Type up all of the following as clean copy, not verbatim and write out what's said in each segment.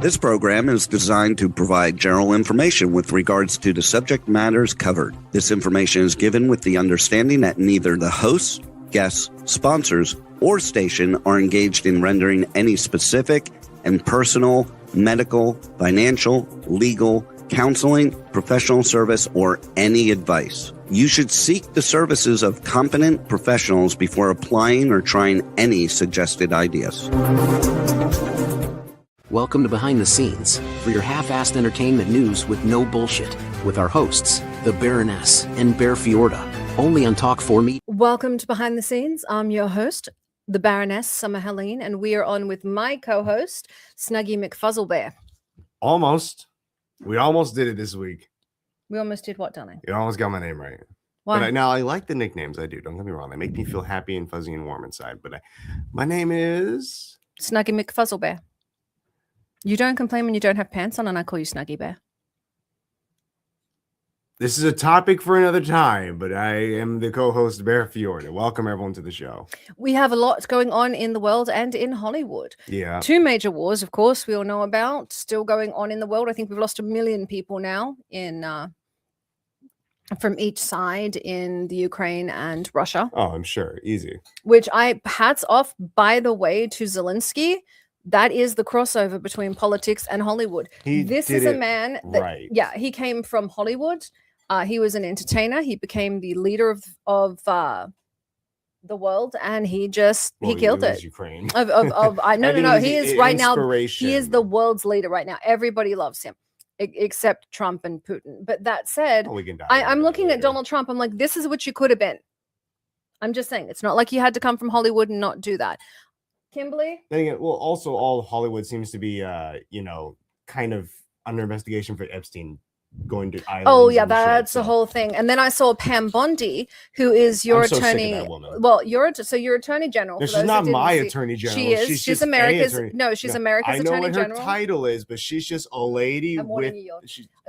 This program is designed to provide general information with regards to the subject matters covered. This information is given with the understanding that neither the hosts, guests, sponsors, or station are engaged in rendering any specific and personal, medical, financial, legal, counseling, professional service, or any advice. You should seek the services of competent professionals before applying or trying any suggested ideas. Welcome to Behind the Scenes, for your half-assed entertainment news with no bullshit, with our hosts, the Baroness and Bear Fiordafor, only on Talk 4 Media. Welcome to Behind the Scenes. I'm your host, the Baroness, Summer Helene, and we are on with my co-host, Snuggie McFuzzlebear. Almost. We almost did it this week. We almost did what, darling? You almost got my name right. Why? But I like the nicknames. I do. Don't get me wrong. They make me feel happy and fuzzy and warm inside. But my name is... Snuggie McFuzzlebear. You don't complain when you don't have pants on, and I call you Snuggie Bear. This is a topic for another time, but I am the co-host, Bear Fiordafor. Welcome, everyone, to the show. We have a lot going on in the world and in Hollywood. Yeah. Two major wars, of course, we all know about, still going on in the world. I think we've lost 1 million people now in from each side in the Ukraine and Russia. Oh, I'm sure. Easy. Which hats off, by the way, to Zelensky. That is the crossover between politics and Hollywood. This is a man that, right. Yeah, he came from Hollywood. He was an entertainer. He became the leader of the world, and he killed it. Ukraine. No. He is right now. He is the world's leader right now. Everybody loves him, except Trump and Putin. But that said, I'm looking at Donald Trump. I'm like, this is what you could have been. I'm just saying, it's not like you had to come from Hollywood and not do that. Kimberly? Then again, well, also all Hollywood seems to be, kind of under investigation for Epstein going to islands. Oh yeah, that's the whole thing. And then I saw Pam Bondi, who is your attorney. Well, your attorney general. No, she's not my attorney general. She is. She's America's. She's America's attorney general. I know what her title is, but she's just a lady with.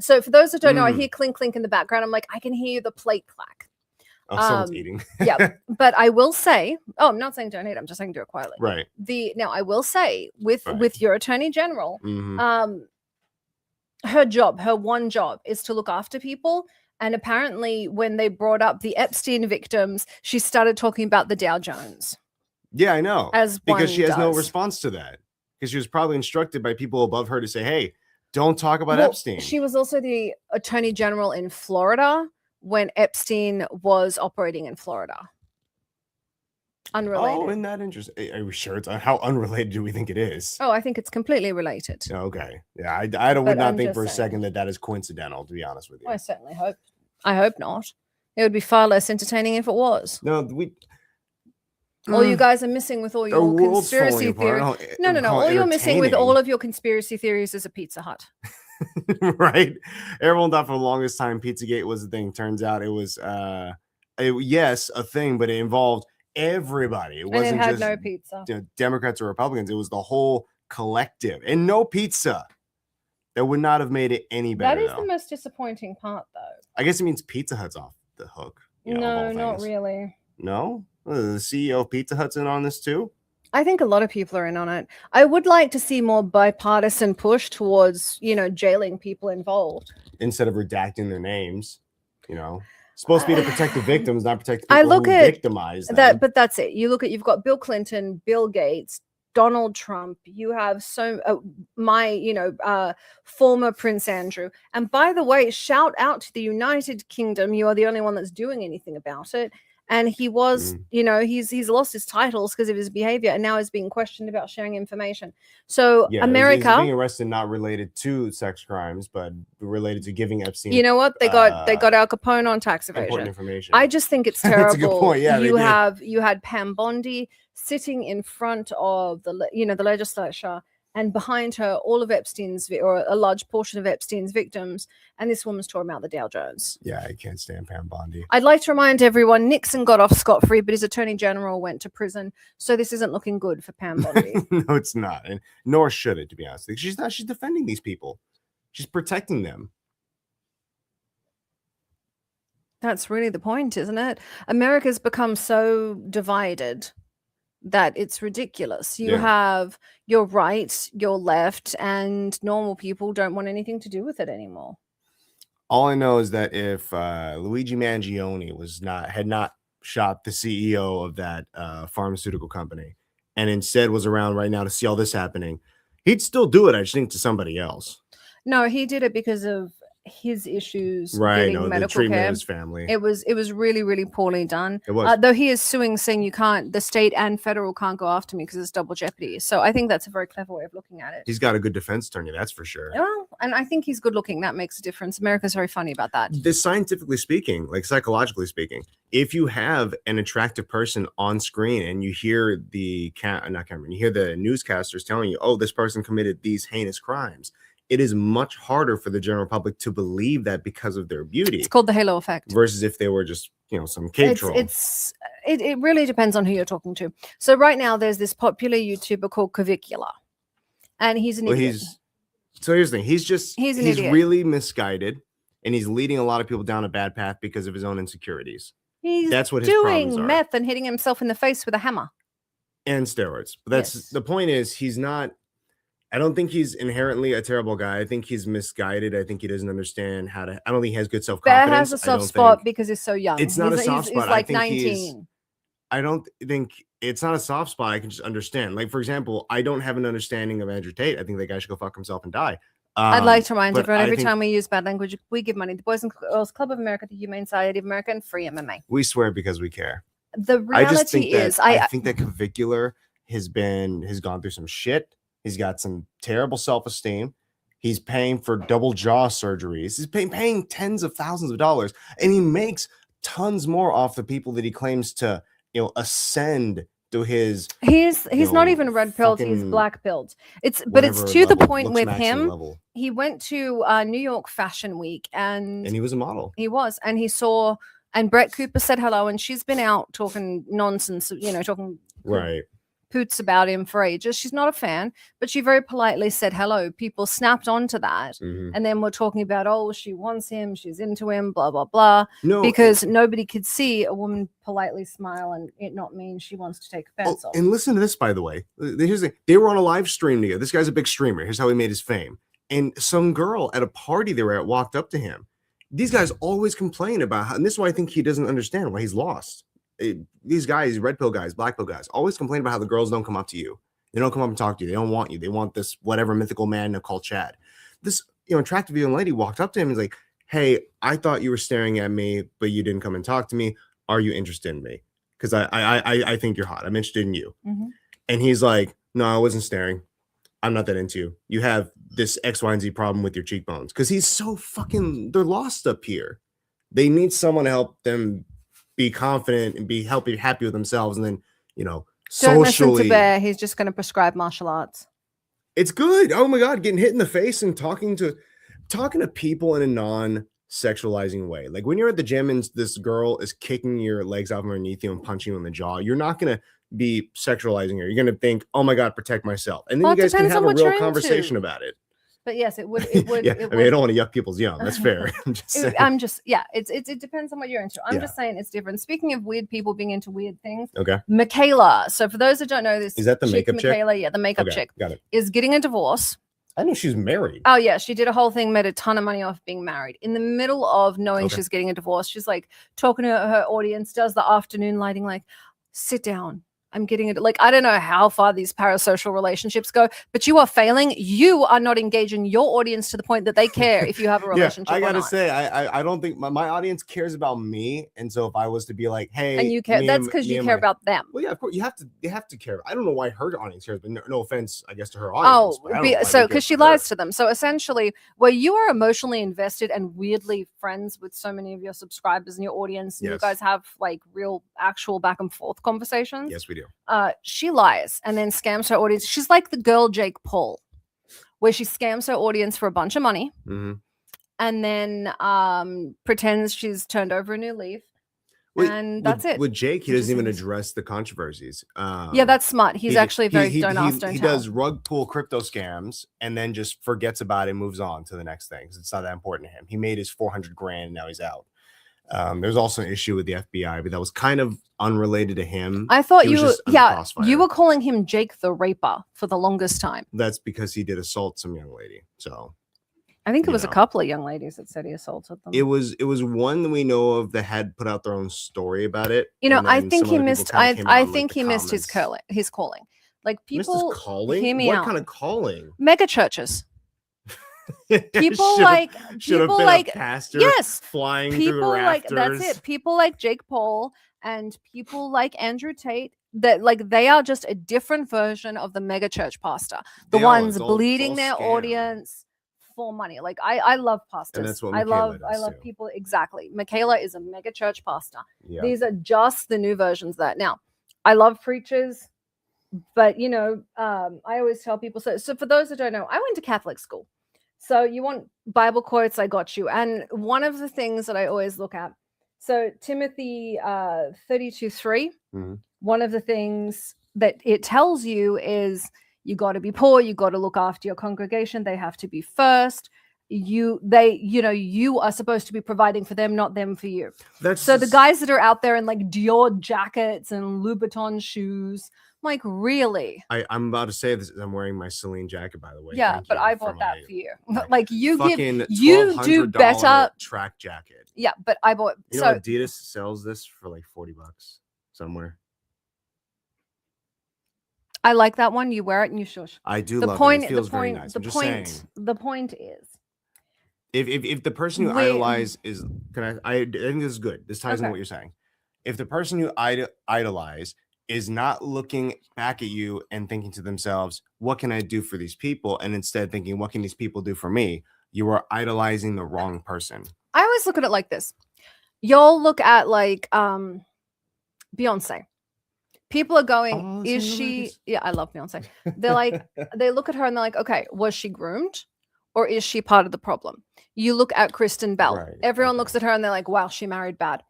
So for those that don't know, I hear clink clink in the background. I'm like, I can hear the plate clack. Oh, someone's eating. Yeah, but I will say, I'm not saying don't eat. I'm just saying do it quietly. Right. Now I will say with your attorney general, her one job is to look after people. And apparently, when they brought up the Epstein victims, she started talking about the Dow Jones. Yeah, I know. Because she has no response response to that. Because she was probably instructed by people above her to say, "Hey, don't talk about Epstein." She was also the attorney general in Florida when Epstein was operating in Florida. Unrelated. Oh, isn't that interesting? Are we sure it's how unrelated do we think it is? Oh, I think it's completely related. Okay. Yeah, I would not think for a second that is coincidental, to be honest with you. I certainly hope. I hope not. It would be far less entertaining if it was. No, all you guys are missing with all your conspiracy theories. No. All you're missing with all of your conspiracy theories is a Pizza Hut. Right. Everyone thought for the longest time Pizzagate was the thing. Turns out it was a thing, but it involved everybody. It wasn't just no pizza. Democrats or Republicans. It was the whole collective, and no pizza. That would not have made it any better. That is the most disappointing part, though. I guess it means Pizza Hut's off the hook. No, not really. No, the CEO of Pizza Hut's in on this too. I think a lot of people are in on it. I would like to see more bipartisan push towards, jailing people involved. Instead of redacting their names, supposed to be to protect the victims, not protect the people who victimize them. But that's it. You've got Bill Clinton, Bill Gates, Donald Trump. You have former Prince Andrew. And by the way, shout out to the United Kingdom. You are the only one that's doing anything about it. And he was, he's lost his titles because of his behavior, and now is being questioned about sharing information. So America, he's being arrested not related to sex crimes, but related to giving Epstein. You know what? They got Al Capone on tax evasion. Information. I just think it's terrible. That's a good point. Yeah, you had Pam Bondi sitting in front of the legislature, and behind her, all of Epstein's, or a large portion of Epstein's victims, and this woman's talking about the Dow Jones. Yeah, I can't stand Pam Bondi. I'd like to remind everyone, Nixon got off scot-free, but his attorney general went to prison, so this isn't looking good for Pam Bondi. No, it's not, and nor should it, to be honest. She's not. She's defending these people. She's protecting them. That's really the point, isn't it? America's become so divided that it's ridiculous. You have your right, your left, and normal people don't want anything to do with it anymore. All I know is that if Luigi Mangione had not shot the CEO of that pharmaceutical company and instead was around right now to see all this happening, he'd still do it. I just think to somebody else. No, he did it because of his issues right? getting No, medical the treatment care. of his family. It was really, really poorly done. It was. Though he is suing, saying the state and federal can't go after me because it's double jeopardy. So I think that's a very clever way of looking at it. He's got a good defense attorney, that's for sure. Well, and I think he's good looking. That makes a difference. America's very funny about that. Scientifically speaking, like psychologically speaking, if you have an attractive person on screen and you hear you hear the newscasters telling you, oh, this person committed these heinous crimes, it is much harder for the general public to believe that because of their beauty. It's called the halo effect. Versus if they were just, some cave troll. It really depends on who you're talking to. So right now there's this popular YouTuber called Cavicula, and he's an idiot. So here's the thing. He's idiot. Really misguided, and he's leading a lot of people down a bad path because of his own insecurities. That's what his problems are. Doing meth and hitting himself in the face with a hammer. And steroids. But the point is, I don't think he's inherently a terrible guy. I think he's misguided. I think he doesn't understand I don't think he has good self-confidence. Bear has a soft spot because he's so young. It's not a soft spot. He's like 19. I don't think it's not a soft spot. I can just understand. Like, for example, I don't have an understanding of Andrew Tate. I think that guy should go fuck himself and die. I'd like to remind everyone, every time we use bad language, we give money to the Boys and Girls Club of America, the Humane Society of America, and Free MMA. We swear because we care. The reality I think that Cavicula has gone through some shit. He's got some terrible self-esteem. He's paying for double jaw surgeries. He's paying tens of thousands of dollars, and he makes tons more off the people that he claims to, ascend to his. He's not even red pilled. He's black pilled. It's to the point with him. Level. He went to New York Fashion Week and he was a model. He was, and he saw, and Brett Cooper said hello, and she's been out talking nonsense, talking right. Poots about him for ages. She's not a fan, but she very politely said hello. People snapped onto that, and then we're talking about, oh, she wants him, she's into him, blah blah blah. No, because nobody could see a woman politely smile and it not mean she wants to take offense. And listen to this, by the way. Here's they were on a live stream together. This guy's a big streamer. Here's how he made his fame. And some girl at a party they were at walked up to him. These guys always complain about and this is why I think he doesn't understand why he's lost. These guys, red pill guys, black pill guys, always complain about how the girls don't come up to you. They don't come up and talk to you. They don't want you. They want this whatever mythical man to call Chad. This attractive young lady walked up to him and was like, "Hey, I thought you were staring at me, but you didn't come and talk to me. Are you interested in me? Because I think you're hot. I'm interested in you." And he's like, "No, I wasn't staring. I'm not that into you. You have this X, Y, and Z problem with your cheekbones." Because he's so they're lost up here. They need someone to help them be confident and be happy with themselves, and then socially. Don't listen to Bear. He's just going to prescribe martial arts. It's good. Oh my god, getting hit in the face and talking to people in a non-sexualizing way. Like when you're at the gym and this girl is kicking your legs out from underneath you and punching you in the jaw, you're not going to be sexualizing her. You're going to think, "Oh my god, protect myself," and then you guys can have a real conversation about it. But yes, it would. Yeah, I mean, I don't want to yuck people's yum. That's fair. I'm just saying. It depends on what you're into. I'm just saying it's different. Speaking of weird people being into weird things, okay. Michaela. So for those that don't know this, is that the makeup chick? Michaela, yeah, the makeup chick. Got it. Is getting a divorce. I know she's married. Oh yeah, she did a whole thing, made a ton of money off being married. In the middle of knowing she's getting a divorce, she's like talking to her audience, does the afternoon lighting, like, "Sit down. I'm getting it." Like, I don't know how far these parasocial relationships go, but you are failing. You are not engaging your audience to the point that they care if you have a relationship. I gotta say, I don't think my audience cares about me. And so if I was to be like, "Hey," and you care, that's because you care about them. Well, yeah, of course you have to care. I don't know why her audience cares, but no offense, I guess, to her audience. So because she lies to them. So essentially, where you are emotionally invested and weirdly friends with so many of your subscribers and your audience, and you guys have like real, actual back and forth conversations. Yes, we do. She lies and then scams her audience. She's like the girl Jake Paul, where she scams her audience for a bunch of money, and then pretends she's turned over a new leaf. And that's it. With Jake, he doesn't even address the controversies. Yeah, that's smart. He's actually very don't ask, don't tell. He does rug pull crypto scams and then just forgets about it and moves on to the next thing because it's not that important to him. He made his $400,000 and now he's out. There's also an issue with the FBI, but that was kind of unrelated to him. I thought you were calling him Jake the Raper for the longest time. That's because he did assault some young lady. So I think it was a couple of young ladies that said he assaulted them. It was one that we know of that had put out their own story about it. I think he missed. I think he missed his calling. Like people calling. What kind of calling? Mega churches. People like pastor, yes, flying through the rafters. That's it. People like Jake Paul and people like Andrew Tate. That they are just a different version of the mega church pastor. The ones bleeding their audience for money. Like I love pastors. And that's what I love too. people. Exactly. Michaela is a mega church pastor. Yeah. These are just the new versions of that. Now, I love preachers, but I always tell people. So for those that don't know, I went to Catholic school. So you want Bible quotes, I got you. And one of the things that I always look at, so Timothy 32:3, one of the things that it tells you is you got to be poor, you got to look after your congregation, they have to be first. You are supposed to be providing for them, not them for you. So the guys that are out there in Dior jackets and Louboutin shoes, like, really? I'm about to say this. I'm wearing my Celine jacket, by the way. Yeah, but I bought that for you. You do better track jacket. Yeah, but I bought. You know, Adidas sells this for like $40 somewhere. I like that one. You wear it and you shush. I do love it. It feels very nice. The point is, if the person you idolize is, I think this is good. This ties into what you're saying. If the person you idolize is not looking back at you and thinking to themselves, what can I do for these people? And instead thinking, what can these people do for me? You are idolizing the wrong person. I always look at it like this. You'll look at Beyonce. People are going, is she? Yeah, I love Beyonce. They're they look at her and they're like, okay, was she groomed or is she part of the problem? You look at Kristen Bell. Right. Everyone looks at her and they're like, wow, she married bad.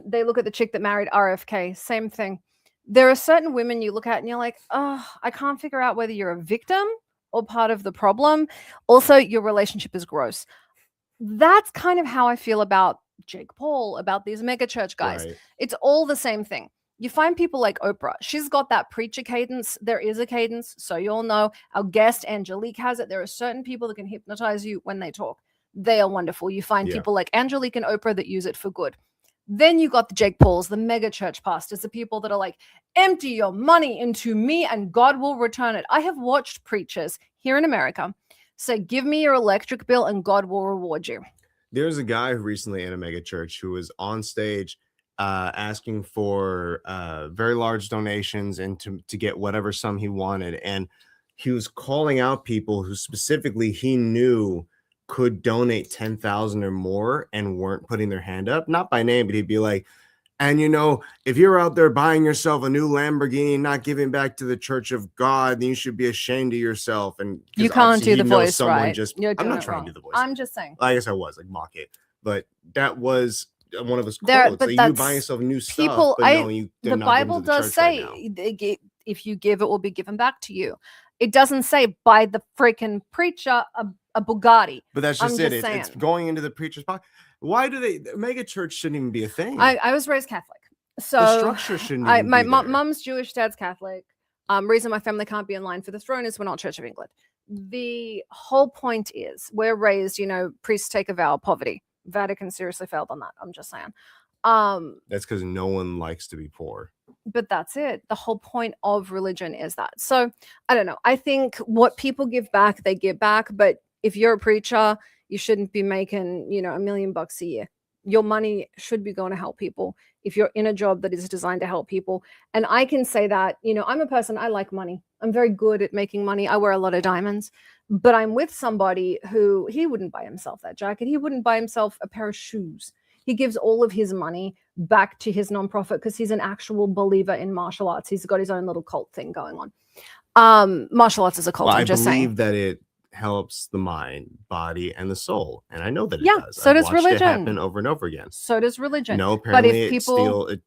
They look at the chick that married RFK. Same thing. There are certain women you look at and you're like, oh, I can't figure out whether you're a victim or part of the problem. Also, your relationship is gross. That's kind of how I feel about Jake Paul, about these mega church guys. Right. It's all the same thing. You find people like Oprah. She's got that preacher cadence. There is a cadence. So you all know our guest Angelique has it. There are certain people that can hypnotize you when they talk. They are wonderful. You find people like Angelique and Oprah that use it for good. Then you got the Jake Pauls, the mega church pastors, the people that are like, empty your money into me and God will return it. I have watched preachers here in America say, give me your electric bill and God will reward you. There's a guy who recently in a mega church who was on stage asking for very large donations and to get whatever sum he wanted. And he was calling out people who specifically he knew could donate 10,000 or more and weren't putting their hand up, not by name, but he'd be like, and if you're out there buying yourself a new Lamborghini and not giving back to the Church of God, then you should be ashamed of yourself. And you can't do the voice, right? I'm not trying to do the voice. I'm just saying. I guess I was mock it, but that was one of his quotes. But you buy yourself new stuff, the Bible does say if you give, it will be given back to you. It doesn't say buy the freaking preacher a Bugatti. But that's just it. It's going into the preacher's pocket. Why do the mega church shouldn't even be a thing? I was raised Catholic, so the structure shouldn't. My mom's Jewish, dad's Catholic. Reason my family can't be in line for the throne is we're not Church of England. The whole point is we're raised, priests take a vow of poverty. Vatican seriously failed on that. I'm just saying. That's because no one likes to be poor. But that's it. The whole point of religion is that. So I don't know. I think what people give back, they give back. But if you're a preacher, you shouldn't be making, $1 million a year. Your money should be going to help people if you're in a job that is designed to help people. And I can say that, I'm a person, I like money. I'm very good at making money. I wear a lot of diamonds, but I'm with somebody who he wouldn't buy himself that jacket. He wouldn't buy himself a pair of shoes. He gives all of his money back to his nonprofit because he's an actual believer in martial arts. He's got his own little cult thing going on. Martial arts is a cult. Well, I'm just saying. I believe that it helps the mind, body, and the soul, and I know that it does. So does religion. It happen over and over again. So does religion. No, apparently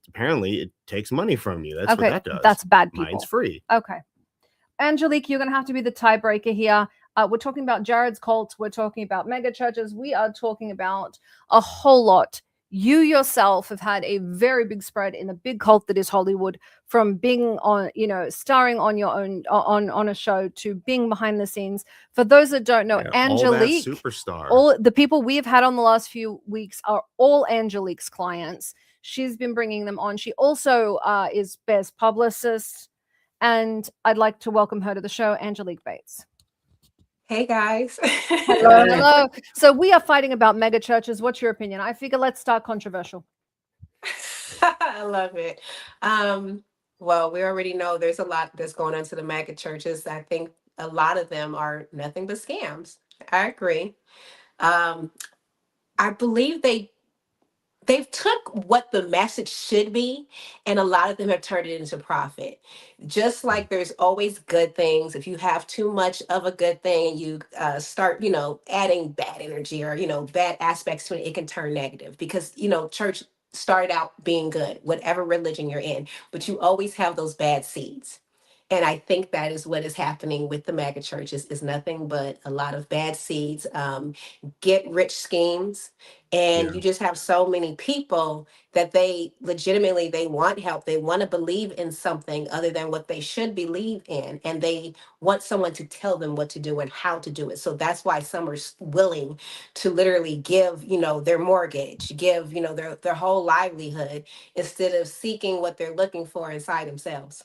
apparently it takes money from you. That's what that does. That's bad people. Mine's free. Okay, Angelique, you're gonna have to be the tiebreaker here. We're talking about Jared's cult. We're talking about mega churches. We are talking about a whole lot. You yourself have had a very big spread in the big cult that is Hollywood, from being on, starring on your own on a show to being behind the scenes. For those that don't know, Angelique, superstar. All the people we've had on the last few weeks are all Angelique's clients. She's been bringing them on. She also is Bear's publicist, and I'd like to welcome her to the show, Angelique Bates. Hey guys. Hello. So we are fighting about mega churches. What's your opinion? I figure let's start controversial. I love it. Well, we already know there's a lot that's going on to the mega churches. I think a lot of them are nothing but scams. I agree. I believe they've took what the message should be, and a lot of them have turned it into profit. Just like there's always good things. If you have too much of a good thing and you start, adding bad energy or, bad aspects to it, it can turn negative because, church started out being good, whatever religion you're in, but you always have those bad seeds. And I think that is what is happening with the mega churches, is nothing but a lot of bad seeds, get rich schemes. And you just have so many people that they legitimately, they want help. They want to believe in something other than what they should believe in. And they want someone to tell them what to do and how to do it. So that's why some are willing to literally give, their mortgage, give, their whole livelihood instead of seeking what they're looking for inside themselves.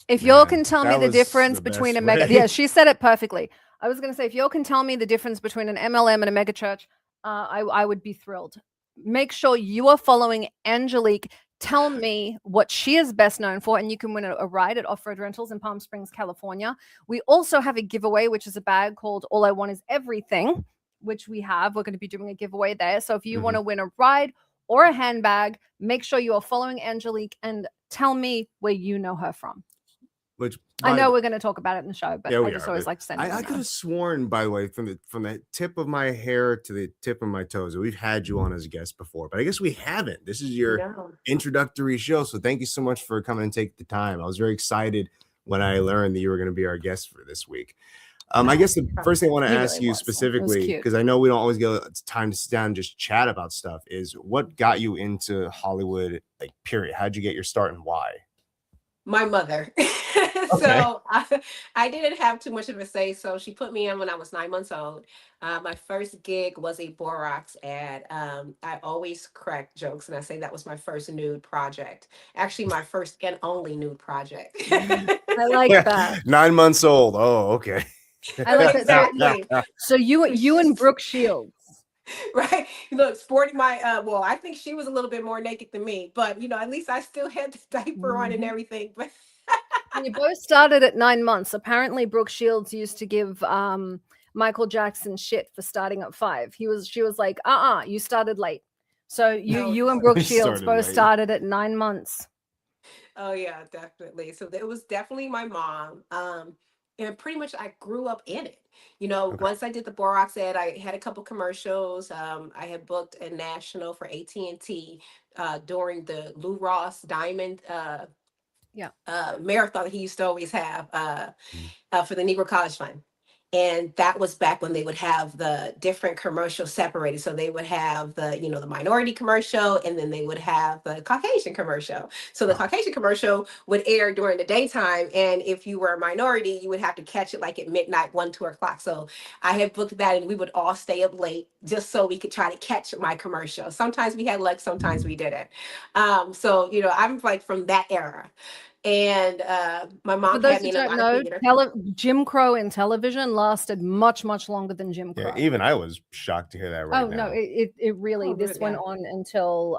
If y'all can tell me the difference between a mega, yeah, she said it perfectly. I was going to say, if y'all can tell me the difference between an MLM and a mega church, I would be thrilled. Make sure you are following Angelique. Tell me what she is best known for, and you can win a ride at Off-Road Rentals in Palm Springs, California. We also have a giveaway, which is a bag called All I Want Is Everything, which we're going to be doing a giveaway there. So if you want to win a ride or a handbag, make sure you are following Angelique and tell me where you know her from. Which I know we're going to talk about it in the show, but I just always like to send it. I could have sworn, by the way, from the tip of my hair to the tip of my toes, that we've had you on as a guest before, but I guess we haven't. This is your introductory show, so thank you so much for coming and taking the time. I was very excited when I learned that you were going to be our guest for this week. I guess the first thing I want to ask you specifically, because I know we don't always get time to sit down and just chat about stuff, is what got you into Hollywood, period? How'd you get your start and why? My mother. So I didn't have too much of a say. So she put me in when I was 9 months old. My first gig was a Borax ad. I always crack jokes and I say that was my first nude project. Actually, my first and only nude project. I like that. 9 months old. Oh, okay. I like that. So you and Brooke Shields. Right. Look, sporting my well, I think she was a little bit more naked than me, but at least I still had the diaper on and everything. But you both started at 9 months. Apparently Brooke Shields used to give Michael Jackson shit for starting at 5. She was like, you started late. So you and Brooke Shields both started at 9 months. Oh yeah, definitely. So it was definitely my mom. And pretty much I grew up in it. Once I did the Borax ad, I had a couple commercials. I had booked a national for AT&T during the Lou Ross Diamond marathon that he used to always have for the Negro College Fund. And that was back when they would have the different commercials separated. So they would have the, the minority commercial, and then they would have the Caucasian commercial. So the Caucasian commercial would air during the daytime. And if you were a minority, you would have to catch it like at midnight, 1, 2 o'clock. So I had booked that, and we would all stay up late just so we could try to catch my commercial. Sometimes we had luck, sometimes we didn't. So, I'm like from that era. And my mom had me in a lot of theater. Jim Crow in television lasted much, much longer than Jim Crow. Yeah, even I was shocked to hear that now. No, it really, this went on until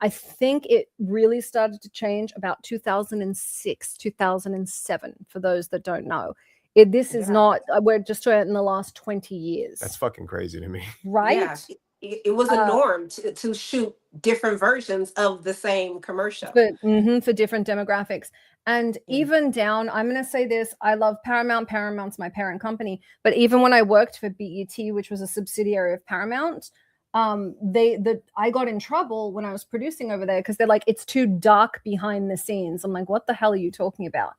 I think it really started to change about 2006, 2007, for those that don't know. This is not, we're just in the last 20 years. That's fucking crazy to me. Right? Yeah. It was a norm to shoot different versions of the same commercial. For different demographics. And even down, I'm going to say this, I love Paramount. Paramount's my parent company. But even when I worked for BET, which was a subsidiary of Paramount, I got in trouble when I was producing over there because they're like, it's too dark behind the scenes. I'm like, what the hell are you talking about?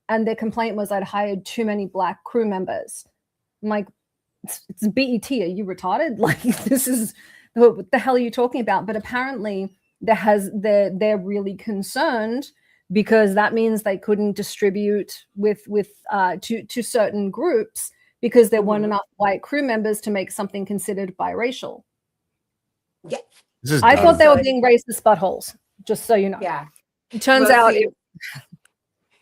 And their complaint was I'd hired too many Black crew members. I'm like, it's BET. Are you retarded? Like, this is what the hell are you talking about? But apparently they're really concerned because that means they couldn't distribute to certain groups because there weren't enough white crew members to make something considered biracial. Yeah. I thought they were being racist buttholes, just so you know. Yeah. It turns out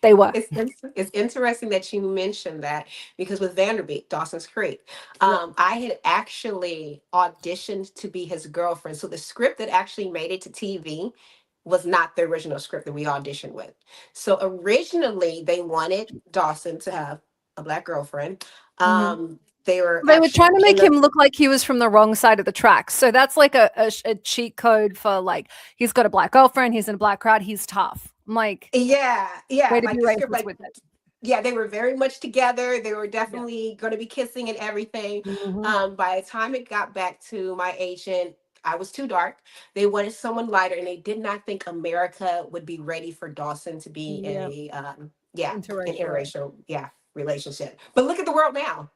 they were. It's interesting that you mentioned that because with Vanderbeek, Dawson's Creek, I had actually auditioned to be his girlfriend. So the script that actually made it to TV was not the original script that we auditioned with. So originally they wanted Dawson to have a Black girlfriend. They were trying to make him look like he was from the wrong side of the tracks. So that's like a cheat code for like, he's got a Black girlfriend, he's in a Black crowd, he's tough. I'm like, yeah. Way to like be the script, racist with it. Yeah, they were very much together. They were definitely going to be kissing and everything. By the time it got back to my agent, I was too dark. They wanted someone lighter, and they did not think America would be ready for Dawson to be in an interracial relationship. But look at the world now.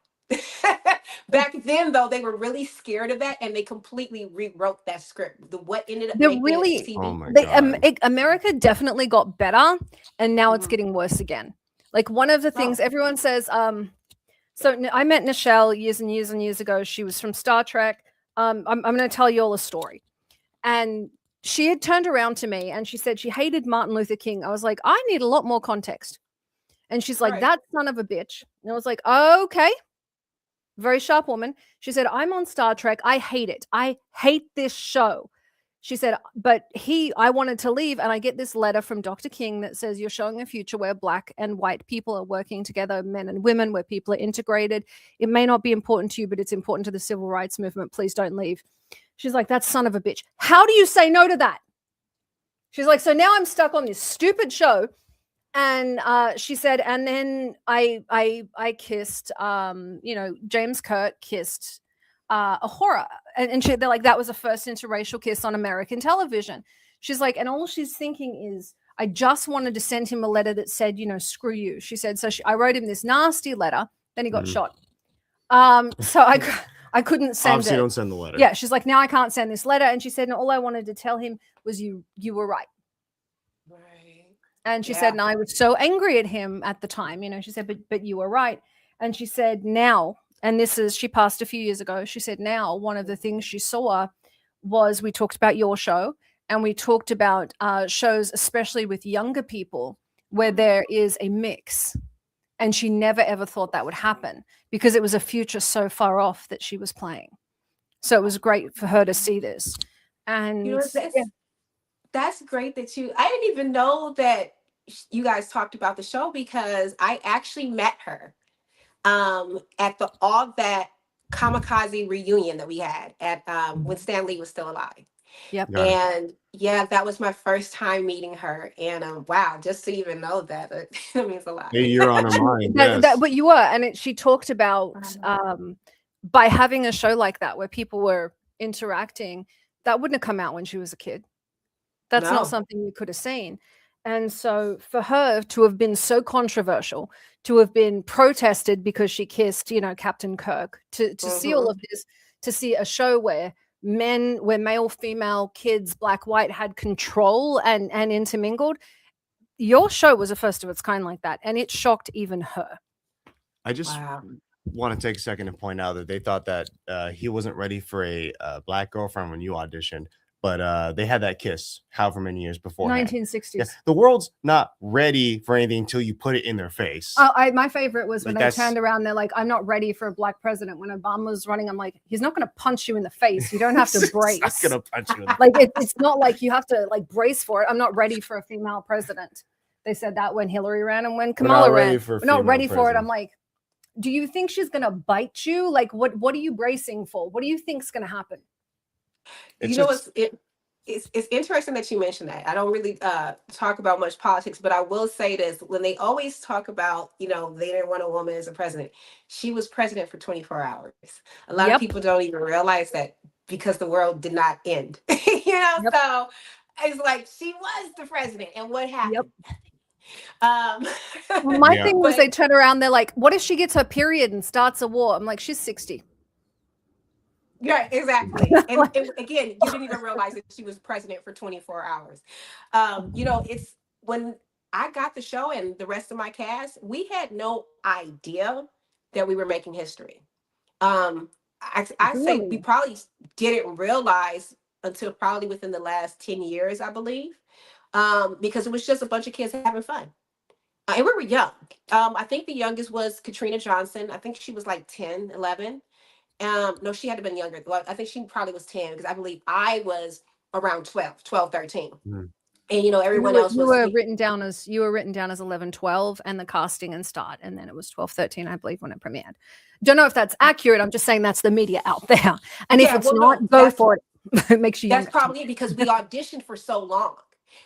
Back then, though, they were really scared of that, and they completely rewrote that script. What ended up making it TV. America definitely got better, and now it's getting worse again. Like one of the things everyone says, so I met Nichelle years and years and years ago. She was from Star Trek. I'm going to tell you all a story. And she had turned around to me and she said she hated Martin Luther King. I was like, I need a lot more context. And she's like, that son of a bitch. And I was like, okay. Very sharp woman. She said, I'm on Star Trek. I hate it. I hate this show. She said, but I wanted to leave. And I get this letter from Dr. King that says, you're showing a future where Black and white people are working together, men and women, where people are integrated. It may not be important to you, but it's important to the civil rights movement. Please don't leave. She's like, that son of a bitch. How do you say no to that? She's like, so now I'm stuck on this stupid show. And she said, and then I kissed, James Kirk kissed Ahura. And they're like, that was the first interracial kiss on American television. She's like, and all she's thinking is, I just wanted to send him a letter that said, screw you. She said, so I wrote him this nasty letter. Then he got shot. So I couldn't send Obviously it. Don't send the letter. Yeah. She's like, now I can't send this letter. And she said, and all I wanted to tell him was you were right. And she said, and I was so angry at him at the time, she said, but you were right. And she said, now, and she passed a few years ago. She said, now one of the things she saw was, we talked about your show and we talked about shows, especially with younger people, where there is a mix. And she never, ever thought that would happen because it was a future so far off that she was playing. So it was great for her to see this. And that's great that I didn't even know that you guys talked about the show because I actually met her at the All That Kamikaze reunion that we had at when Stan Lee was still alive. Yep. And that was my first time meeting her. And wow, just to even know that, that means a lot. Hey, you're on her mind. But you were, and she talked about by having a show like that where people were interacting, that wouldn't have come out when she was a kid. That's not something you could have seen. And so for her to have been so controversial, to have been protested because she kissed, Captain Kirk, to see all of this, to see a show where male, female, kids, Black, white had control and intermingled. Your show was a first of its kind like that. And it shocked even her. I just want to take a second to point out that they thought that he wasn't ready for a Black girlfriend when you auditioned. But they had that kiss however many years before. 1960s. Yeah. The world's not ready for anything until you put it in their face. Oh, my favorite was when they turned around. They're like, I'm not ready for a Black president. When Obama was running, I'm like, he's not going to punch you in the face. You don't have to brace. He's not going to punch you in the face. It's not like you have to brace for it. I'm not ready for a female president. They said that when Hillary ran and when Kamala ran. We're not ready for it. I'm like, do you think she's going to bite you? What are you bracing for? What do you think's going to happen? It's interesting that you mentioned that. I don't really talk about much politics, but I will say this. When they always talk about, they didn't want a woman as a president, she was president for 24 hours. A lot of people don't even realize that because the world did not end. So it's like she was the president. And what happened? My thing was they turn around, they're like, what if she gets her period and starts a war? I'm like, she's 60. Right, exactly. And again, you didn't even realize that she was president for 24 hours. It's when I got the show and the rest of my cast, we had no idea that we were making history. I say we Really? probably didn't realize until probably within the last 10 years, I believe, because it was just a bunch of kids having fun. And we were young. I think the youngest was Katrina Johnson. I think she was like 10, 11. No, she had to been younger. Well, I think she probably was 10 because I believe I was around 12, 13. Mm. And everyone else You was were written down as 11, 12 and the casting and start, and then it was 12, 13, I believe, when it premiered. Don't know if that's accurate. I'm just saying that's the media out there. And if it's not, go for it. It makes you That's younger. probably it because we auditioned for so long.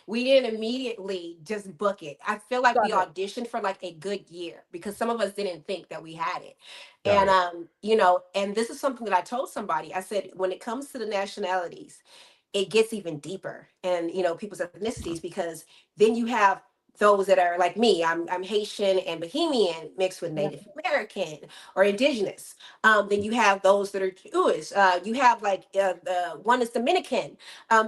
We didn't immediately just book it. I feel like we auditioned for like a good year because some of us didn't think that we had it. And and this is something that I told somebody. I said, when it comes to the nationalities, it gets even deeper and people's ethnicities, because then you have those that are like me. I'm Haitian and Bohemian mixed with Native American or indigenous. Then you have those that are Jewish. You have like the one is Dominican.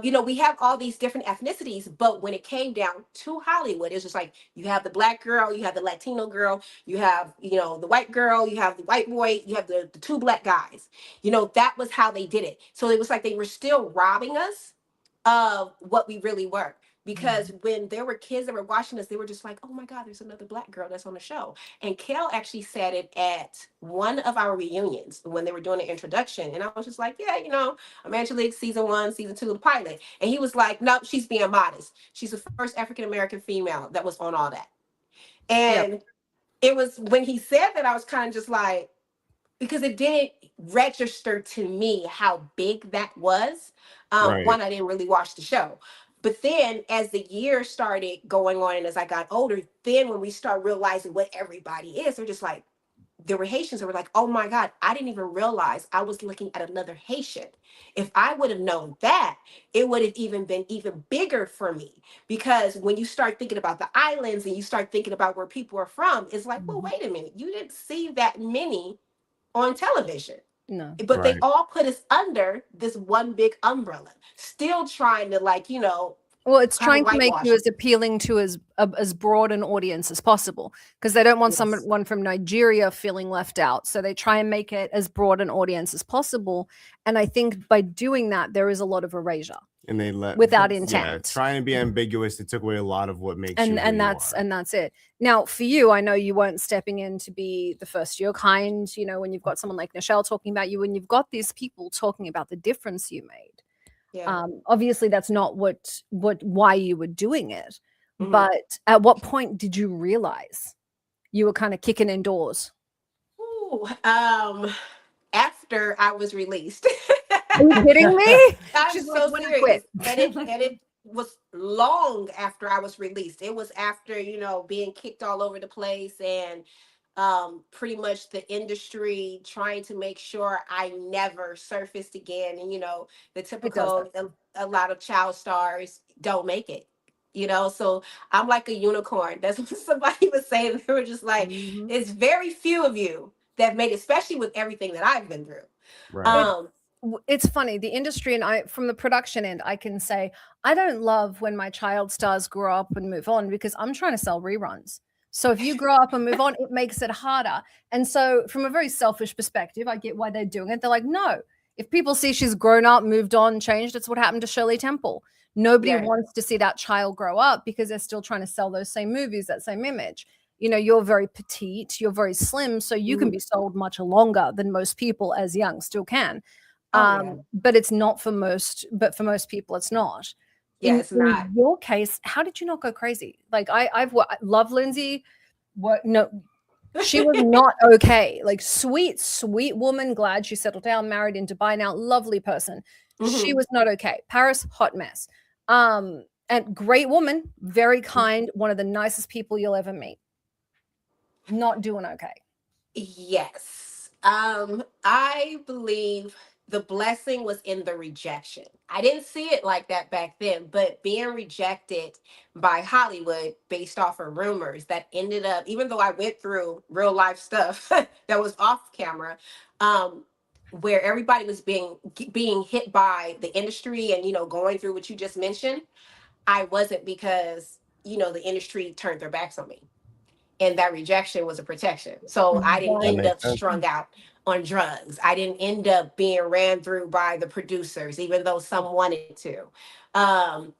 We have all these different ethnicities, but when it came down to Hollywood, it's just like you have the black girl, you have the Latino girl, you have the white girl, you have the white boy, you have the two black guys. That was how they did it. So it was like they were still robbing us of what we really were. Because when there were kids that were watching us, they were just like, oh my God, there's another black girl that's on the show. And Kel actually said it at one of our reunions when they were doing the introduction. And I was just like, yeah, I'm Angelique, season 1, season 2 of the pilot. And he was like, nope, she's being modest. She's the first African-American female that was on all that. And it was when he said that, I was kind of just like, because it didn't register to me how big that was. One, I didn't really watch the show. But then as the years started going on and as I got older, then when we start realizing what everybody is, they're just like, there were Haitians that were like, oh my God, I didn't even realize I was looking at another Haitian. If I would have known that, it would have even been even bigger for me. Because when you start thinking about the islands and you start thinking about where people are from, it's like, well, wait a minute, you didn't see that many on television. No. But they all put us under this one big umbrella, still trying to well, it's trying to make you as appealing to as broad an audience as possible, because they don't want someone from Nigeria feeling left out. So they try and make it as broad an audience as possible. And I think by doing that, there is a lot of erasure. And they let without intent. Yeah, trying to be ambiguous, it took away a lot of what makes and that's it. Now, for you, I know you weren't stepping in to be the first of your kind. When you've got someone like Nichelle talking about you, and you've got these people talking about the difference you made. Yeah. Obviously, that's not why you were doing it. Mm-hmm. But at what point did you realize you were kind of kicking indoors? Ooh, after I was released. Are you kidding me? I'm so serious. And it was long after I was released. It was after, being kicked all over the place and pretty much the industry trying to make sure I never surfaced again. And, the typical, a lot of child stars don't make it. So I'm like a unicorn. That's what somebody was saying. They were just like, it's very few of you that made it, especially with everything that I've been through. Right. It's funny, the industry, and I, from the production end, I can say I don't love when my child stars grow up and move on, because I'm trying to sell reruns. So if you grow up and move on, it makes it harder. And so from a very selfish perspective, I get why they're doing it. They're like, no, if people see she's grown up, moved on, changed, it's what happened to Shirley Temple. Nobody wants to see that child grow up because they're still trying to sell those same movies, that same image. You're very petite, you're very slim, so you can be sold much longer than most people as young still can. But it's not for most, but for most people, it's not. Yeah, it's not. In your case, how did you not go crazy? Like I love Lindsay. No, she was not okay. Like sweet woman. Glad she settled down, married in Dubai now. Lovely person. She was not okay. Paris, hot mess. And great woman, very kind, one of the nicest people you'll ever meet. Not doing okay. Yes. I believe the blessing was in the rejection. I didn't see it like that back then, but being rejected by Hollywood based off of rumors that ended up, even though I went through real life stuff that was off camera, where everybody was being hit by the industry and, going through what you just mentioned, I wasn't, because, the industry turned their backs on me. And that rejection was a protection. So I didn't end up strung out on drugs. I didn't end up being ran through by the producers, even though some wanted to.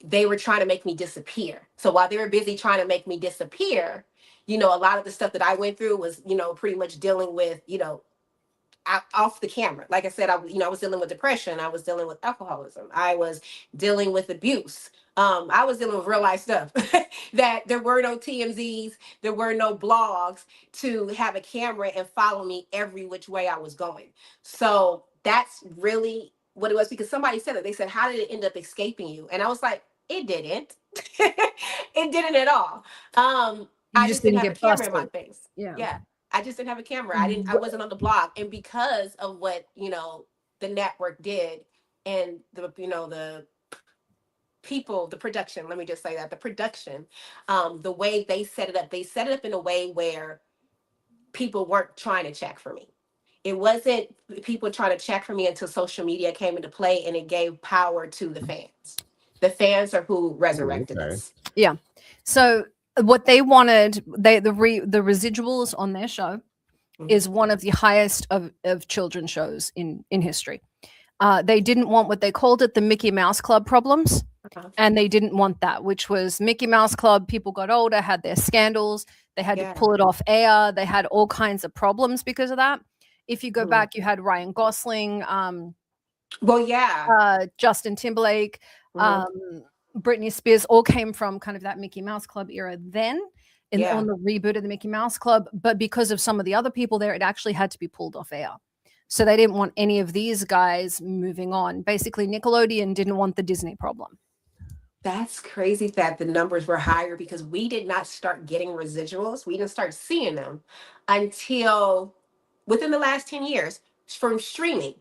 They were trying to make me disappear. So while they were busy trying to make me disappear, a lot of the stuff that I went through was, pretty much dealing with, off the camera. Like I said, I was dealing with depression. I was dealing with alcoholism. I was dealing with abuse. I was dealing with real life stuff that there were no TMZs, there were no blogs to have a camera and follow me every which way I was going. So that's really what it was, because somebody said it. They said, how did it end up escaping you? And I was like, it didn't. It didn't at all. I just didn't have a camera in my face. Yeah. I just didn't have a camera. I wasn't on the blog. And because of what, the network did, and the people, the production, let me just say that, the production, the way they set it up in a way where people weren't trying to check for me. It wasn't people trying to check for me until social media came into play, and it gave power to the fans. The fans are who resurrected us. Yeah. So what they wanted, the residuals on their show is one of the highest of children's shows in history. They didn't want what they called it the Mickey Mouse Club problems. And they didn't want that, which was Mickey Mouse Club. People got older, had their scandals. They had to pull it off air. They had all kinds of problems because of that. If you go back, you had Ryan Gosling, Justin Timberlake, Britney Spears, all came from kind of that Mickey Mouse Club era then, on the reboot of the Mickey Mouse Club. But because of some of the other people there, it actually had to be pulled off air. So they didn't want any of these guys moving on. Basically, Nickelodeon didn't want the Disney problem. That's crazy that the numbers were higher, because we did not start getting residuals. We didn't start seeing them until within the last 10 years from streaming.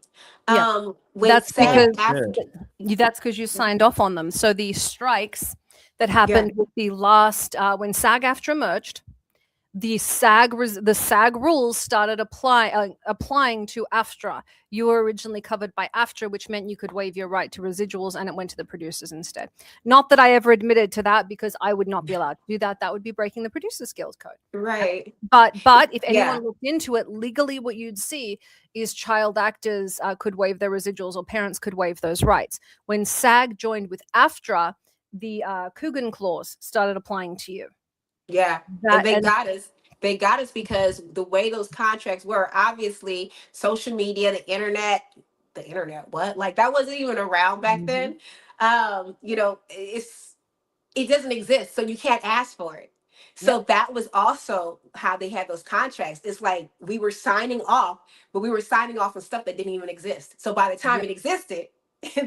That's because you signed off on them. So the strikes that happened with the last, when SAG-AFTRA merged, the SAG rules started applying to AFTRA. You were originally covered by AFTRA, which meant you could waive your right to residuals, and it went to the producers instead. Not that I ever admitted to that, because I would not be allowed to do that. That would be breaking the Producers Guild code. Right. But if anyone looked into it, legally what you'd see is child actors could waive their residuals, or parents could waive those rights. When SAG joined with AFTRA, the Coogan clause started applying to you. Yeah, and they got us. They got us because the way those contracts were, obviously, social media, the internet, what? Like, that wasn't even around back then. It doesn't exist, so you can't ask for it. So that was also how they had those contracts. It's like we were signing off, but we were signing off on stuff that didn't even exist. So by the time it existed,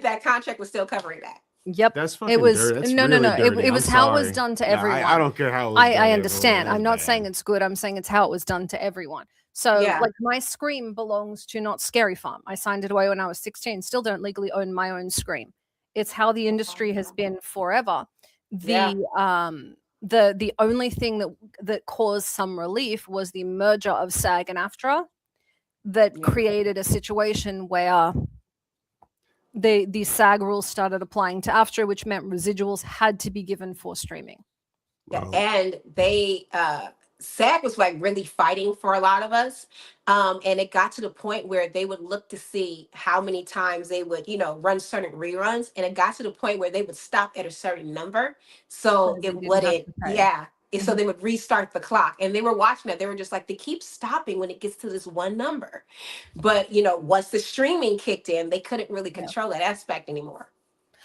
that contract was still covering that. Yep. That's fucking dirty. That's really dirty. It was how it was done to everyone. I don't care how it was done. I understand. I'm not saying it's good. I'm saying it's how it was done to everyone. So like my Scream belongs to Not Scary Farm. I signed it away when I was 16. Still don't legally own my own Scream. It's how the industry has been forever. The only thing that caused some relief was the merger of SAG and AFTRA that created a situation where the SAG rules started applying to AFTRA, which meant residuals had to be given for streaming. Wow. And they SAG was like really fighting for a lot of us. And it got to the point where they would look to see how many times they would, run certain reruns. And it got to the point where they would stop at a certain number. So it wouldn't, so they would restart the clock, and they were watching that. They were just like, they keep stopping when it gets to this one number. But, once the streaming kicked in, they couldn't really control that aspect anymore.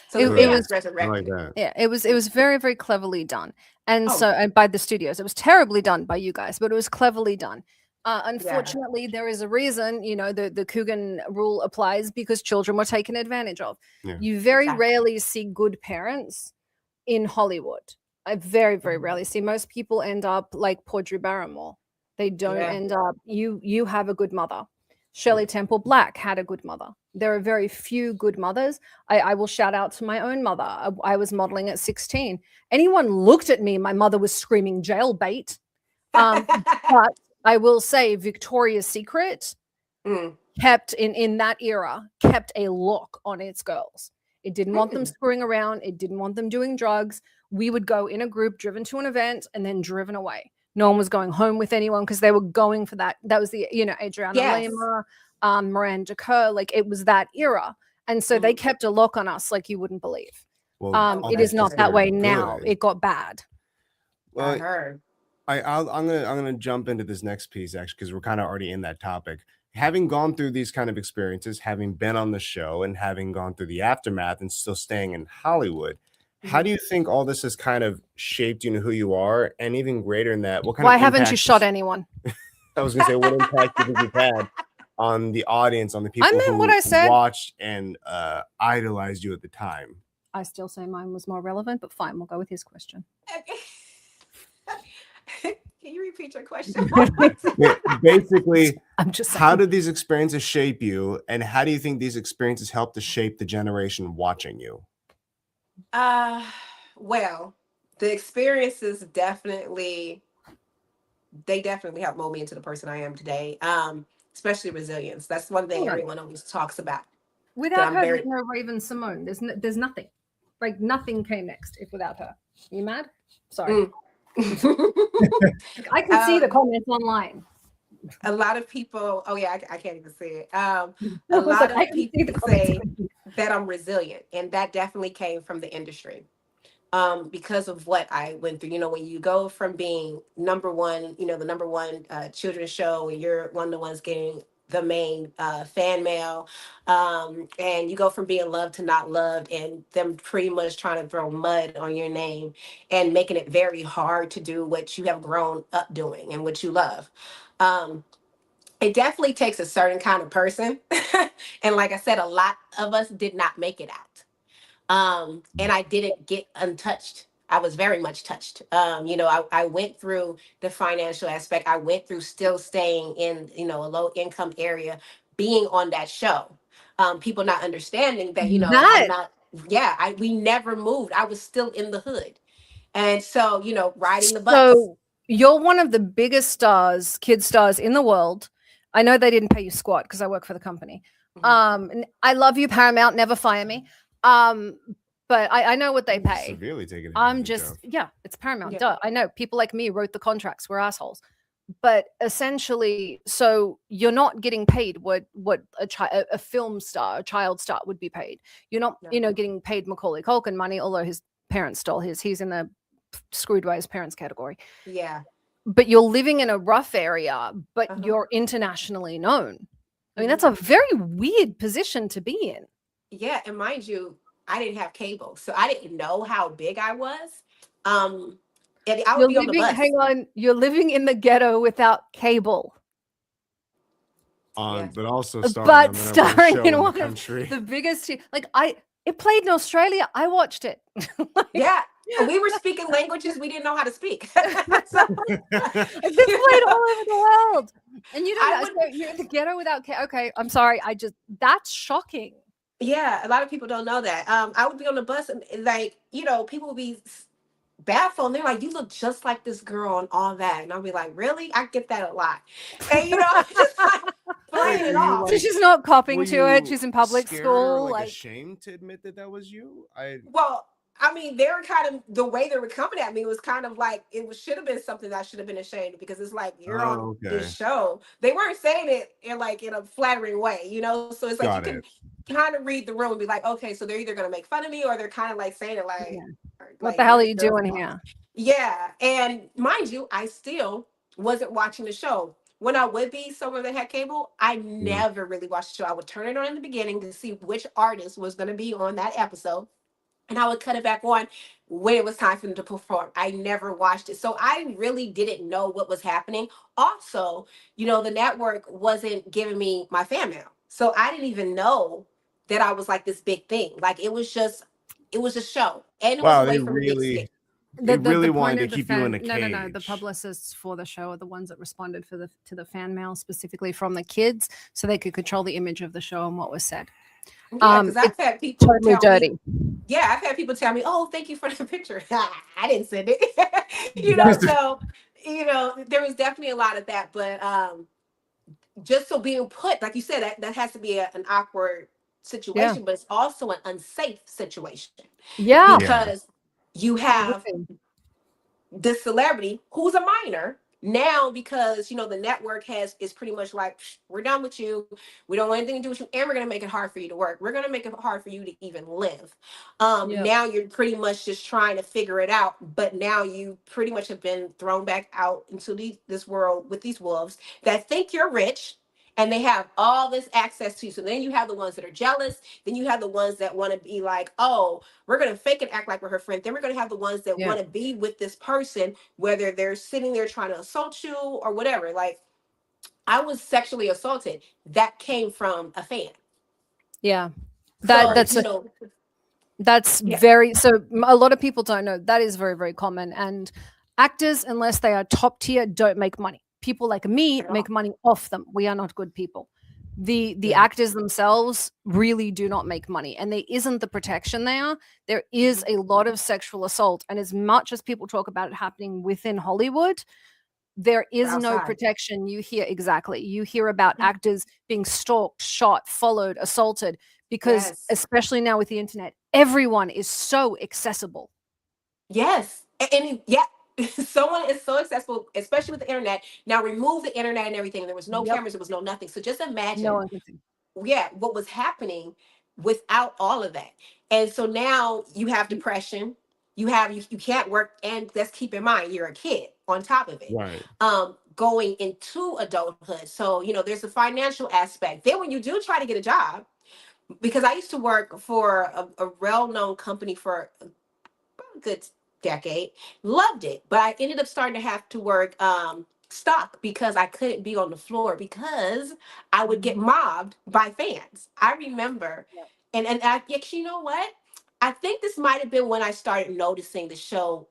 So it was resurrected. Like that. It was very, very cleverly done. And and by the studios, it was terribly done by you guys, but it was cleverly done. Unfortunately, there is a reason, the Coogan rule applies, because children were taken advantage of. Yeah. You very rarely see good parents in Hollywood. I very, very rarely see. Most people end up like poor Drew Barrymore. They don't end up. You have a good mother. Shirley Temple Black had a good mother. There are very few good mothers. I will shout out to my own mother. I was modeling at 16. Anyone looked at me, my mother was screaming jailbait. But I will say Victoria's Secret kept in that era, kept a lock on its girls. It didn't want them screwing around. It didn't want them doing drugs. We would go in a group, driven to an event, and then driven away. No one was going home with anyone because they were going for that. That was the, Adriana Lima, Miranda Kerr, like it was that era. And so they kept a lock on us like you wouldn't believe. Well, it is not that way now. It got bad. Well, I heard. I'm gonna jump into this next piece actually because we're kind of already in that topic. Having gone through these kind of experiences, having been on the show and having gone through the aftermath and still staying in Hollywood, how do you think all this has kind of shaped you know who you are? And even greater than that, what kind of impact haven't you shot anyone? I was gonna say, what impact do you think you've had on the audience, on the people who watched and idolized you at the time? I still say mine was more relevant, but fine, we'll go with his question. Can you repeat your question? Basically, I'm just saying. How did these experiences shape you, and how do you think these experiences help to shape the generation watching you? Well, the experiences definitely helped mold me into the person I am today. Especially resilience. That's one thing everyone always talks about. Without her, there's no Raven Simone. There's nothing. Like nothing came next without her. Are you mad? Sorry. I can see the comments online. A lot of people, I can't even see it. A lot of people say that I'm resilient, and that definitely came from the industry. Because of what I went through, when you go from being number one, the number one children's show, and you're one of the ones getting the main fan mail, and you go from being loved to not loved, and them pretty much trying to throw mud on your name and making it very hard to do what you have grown up doing and what you love. It definitely takes a certain kind of person. And like I said, a lot of us did not make it out. And I didn't get untouched. I was very much touched. I went through the financial aspect. I went through still staying in, a low income area, being on that show. People not understanding that, we never moved. I was still in the hood. And so, riding the bus. So you're one of the biggest stars, kid stars in the world. I know they didn't pay you squat because I work for the company. And I love you, Paramount. Never fire me. But I know what they pay. Severely taken. I'm just, it's Paramount. Yeah. Duh. I know people like me wrote the contracts. We're assholes. But essentially, so you're not getting paid what a film star, a child star would be paid. You're not, getting paid Macaulay Culkin money, although his parents stole his. He's in the screwed by his parents category. Yeah. But you're living in a rough area, but you're internationally known. I mean, that's a very weird position to be in. Yeah, and mind you, I didn't have cable, so I didn't know how big I was. And I would be on the bus. Hang on, you're living in the ghetto without cable. But also starring in one of the biggest. It played in Australia. I watched it. We were speaking languages we didn't know how to speak. It's played all over the world, and you don't know. So you're in the ghetto without cable. Okay, I'm sorry. That's shocking. Yeah, a lot of people don't know that. I would be on the bus and people would be baffled. And they're like, "You look just like this girl and all that." And I'll be like, "Really?" I get that a lot. And just like playing it off. So she's not copying to it. She's in public school. Like ashamed to admit that was you. I mean, they were kind of, the way they were coming at me was kind of like, should have been something that I should have been ashamed of, because it's like, you're on this show. They weren't saying it in a flattering way, So it's like, you can kind of read the room and be like, okay, so they're either going to make fun of me or they're kind of like saying it like, what the hell are you doing here? Yeah. And mind you, I still wasn't watching the show. When I would be somewhere that had cable, I never really watched the show. I would turn it on in the beginning to see which artist was going to be on that episode. And I would cut it back on when it was time for them to perform. I never watched it. So I really didn't know what was happening. Also, the network wasn't giving me my fan mail. So I didn't even know that I was like this big thing. Like it was a show. And it was away from big They really wanted to keep you in a cage. No. The publicists for the show are the ones that responded to the fan mail specifically from the kids, so they could control the image of the show and what was said. Yeah, because I've had people totally dirty. I've had people tell me, "Oh, thank you for the picture." I didn't send it. So there was definitely a lot of that. But just so being put, like you said, that has to be an awkward situation, but it's also an unsafe situation. Yeah. Because you have this celebrity who's a minor now, because the network is pretty much like, we're done with you, we don't want anything to do with you, and we're going to make it hard for you to work, we're going to make it hard for you to even live. Now you're pretty much just trying to figure it out, but now you pretty much have been thrown back out into this world with these wolves that think you're rich, and they have all this access to you. So then you have the ones that are jealous. Then you have the ones that want to be like, oh, we're going to fake and act like we're her friend. Then we're going to have the ones that want to be with this person, whether they're sitting there trying to assault you or whatever. Like, I was sexually assaulted. That came from a fan. Yeah. That's very, so a lot of people don't know that is very, very common. And actors, unless they are top tier, don't make money. People like me make money off them. We are not good people. The actors themselves really do not make money, and there isn't the protection there. There is a lot of sexual assault, and as much as people talk about it happening within Hollywood, there is no protection. You hear about actors being stalked, shot, followed, assaulted, because especially now with the internet, everyone is so accessible. Yes. And someone is so accessible, especially with the internet. Now remove the internet and everything. There was no cameras, there was no nothing. So just imagine what was happening without all of that. And so now you have depression, you can't work, and let's keep in mind you're a kid on top of it. Right. Going into adulthood. So, there's a financial aspect. Then when you do try to get a job, because I used to work for a well-known company for a good decade, loved it, but I ended up starting to have to work stock because I couldn't be on the floor because I would get mobbed by fans. I remember, and you know what? I think this might have been when I started noticing the show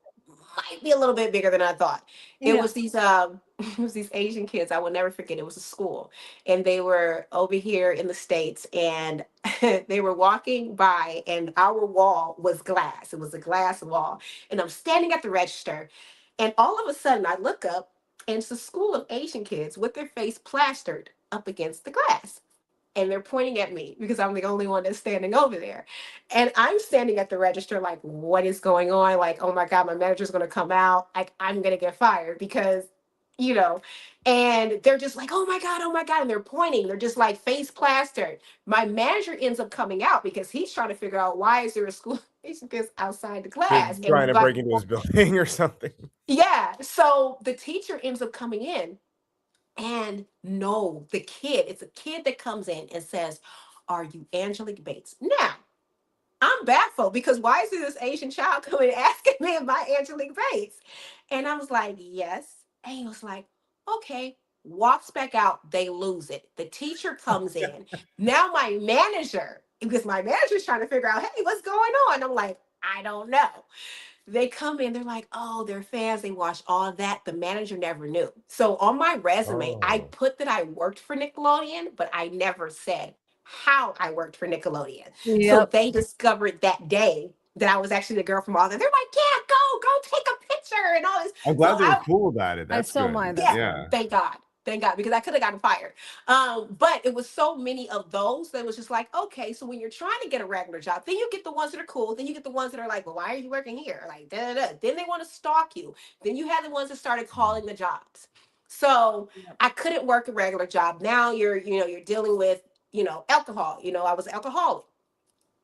might be a little bit bigger than I thought. It was these it was these Asian kids. I will never forget. It was a school, and they were over here in the States, and they were walking by, and our wall was glass. It was a glass wall, and I'm standing at the register, and all of a sudden I look up, and it's a school of Asian kids with their face plastered up against the glass. And they're pointing at me because I'm the only one that's standing over there. And I'm standing at the register like, what is going on? Like, oh my God, my manager's going to come out. Like, I'm going to get fired because, and they're just like, oh my God. And they're pointing. They're just like face plastered. My manager ends up coming out because he's trying to figure out why is there a school kids outside the class. Trying to break into his building or something. Yeah. So the teacher ends up coming in. And no, it's a kid that comes in and says, are you Angelique Bates? Now, I'm baffled because why is this Asian child coming and asking me am I Angelique Bates? And I was like, yes. And he was like, okay, walks back out. They lose it. The teacher comes in. Now my manager, because my manager's trying to figure out, hey, what's going on? I'm like, I don't know. They come in, they're like, oh, they're fans. They watch all that. The manager never knew. So on my resume, I put that I worked for Nickelodeon, but I never said how I worked for Nickelodeon. Yep. So they discovered that day that I was actually the girl from all that. They're like, yeah, go take a picture and all this. I'm glad they're cool about it. That's I still mind that. Yeah, thank God. Thank God, because I could have gotten fired. But it was so many of those that was just like, okay, so when you're trying to get a regular job, then you get the ones that are cool. Then you get the ones that are like, well, why are you working here? Like, da, da, da. Then they want to stalk you. Then you have the ones that started calling the jobs. So I couldn't work a regular job. Now you're dealing with, alcohol. I was an alcoholic.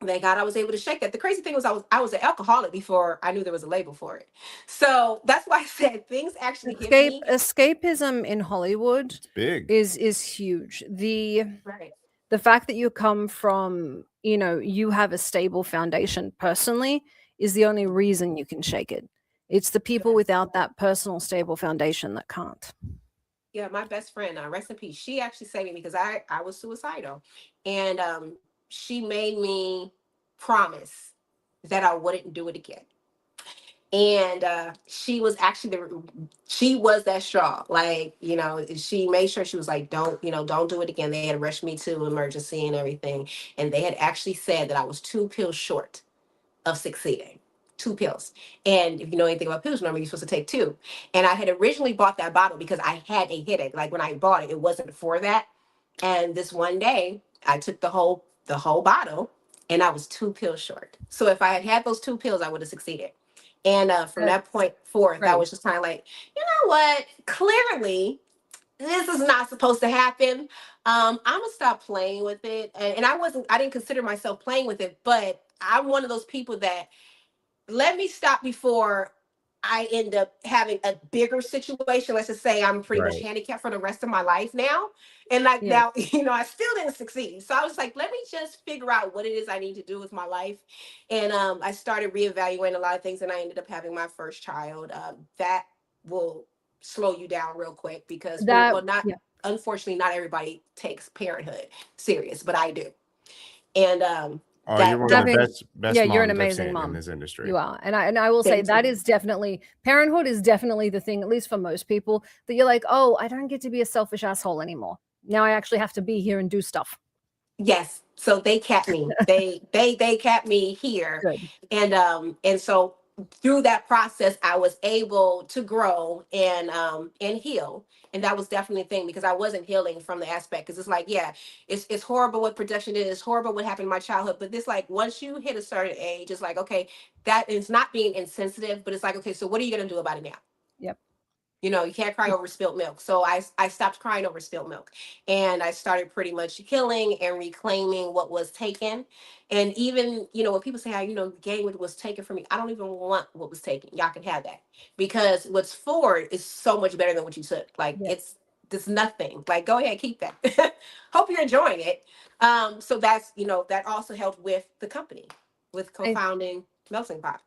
Thank God I was able to shake that. The crazy thing was I was an alcoholic before I knew there was a label for it. So that's why I said things actually escapism in Hollywood is huge. The fact that you come from, you have a stable foundation personally is the only reason you can shake it. It's the people without that personal stable foundation that can't. Yeah, my best friend, rest in peace, she actually saved me because I was suicidal. And she made me promise that I wouldn't do it again. And she was actually she was that strong. Like, she made sure, she was like, don't do it again. They had rushed me to emergency and everything. And they had actually said that I was 2 pills short of succeeding. 2 pills. And if you know anything about pills, normally you're supposed to take 2. And I had originally bought that bottle because I had a headache. Like when I bought it, it wasn't for that. And this one day, I took the whole bottle, and I was 2 pills short. So if I had had those 2 pills, I would have succeeded. And from that point forth, I was just kind of like, you know what? Clearly, this is not supposed to happen. I'm gonna stop playing with it. And I didn't consider myself playing with it, but I'm one of those people that, let me stop before I end up having a bigger situation. Let's just say I'm pretty much handicapped for the rest of my life now. And like now, I still didn't succeed. So I was like, let me just figure out what it is I need to do with my life. And I started reevaluating a lot of things, and I ended up having my first child. That will slow you down real quick because unfortunately, not everybody takes parenthood serious, but I do. And you're one of the best you're an moms I've amazing seen mom in this industry. You are. And I will say that is definitely, parenthood is definitely the thing, at least for most people, that you're like, oh, I don't get to be a selfish asshole anymore. Now I actually have to be here and do stuff. Yes. So they kept me. They kept me here. Good. And so through that process, I was able to grow and heal. And that was definitely a thing, because I wasn't healing from the aspect, because it's like, it's horrible what production is, it's horrible what happened in my childhood. But this, like, once you hit a certain age, it's like, okay, that is not being insensitive, but it's like, okay, so what are you going to do about it now? Yep. You can't cry over spilled milk. So I stopped crying over spilled milk, and I started pretty much healing and reclaiming what was taken. And even, when people say how, gain what was taken from me, I don't even want what was taken. Y'all can have that, because what's forward is so much better than what you took. Like, it's nothing. Like, go ahead, keep that. Hope you're enjoying it. So that's, that also helped with the company, with co-founding Melting Pot.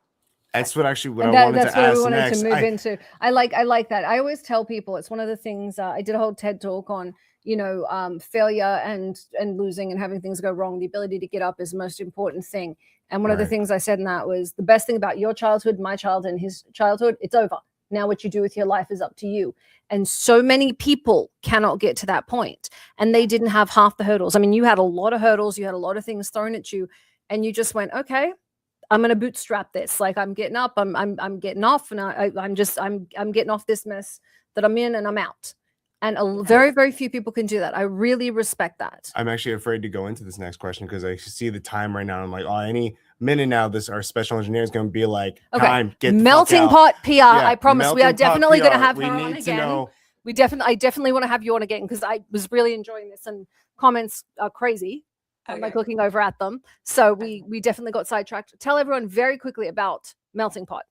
That's what I wanted to ask next. To move into. I like that. I always tell people, it's one of the things, I did a whole TED talk on, failure and losing and having things go wrong. The ability to get up is the most important thing. And one of the things I said in that was, the best thing about your childhood, my childhood, and his childhood, it's over. Now what you do with your life is up to you. And so many people cannot get to that point. And they didn't have half the hurdles. I mean, you had a lot of hurdles. You had a lot of things thrown at you. And you just went, okay, I'm going to bootstrap this. Like, I'm getting up, I'm getting off, and I'm getting off this mess that I'm in, and I'm out. And very, very few people can do that. I really respect that. I'm actually afraid to go into this next question, because I see the time right now. I'm like, any minute now, our special engineer is going to be like, time, get the Melting fuck out. Pot PR. I promise we are definitely going to have her on again. I definitely want to have you on again, because I was really enjoying this, and comments are crazy. I'm like looking over at them. So we definitely got sidetracked. Tell everyone very quickly about Melting Pot.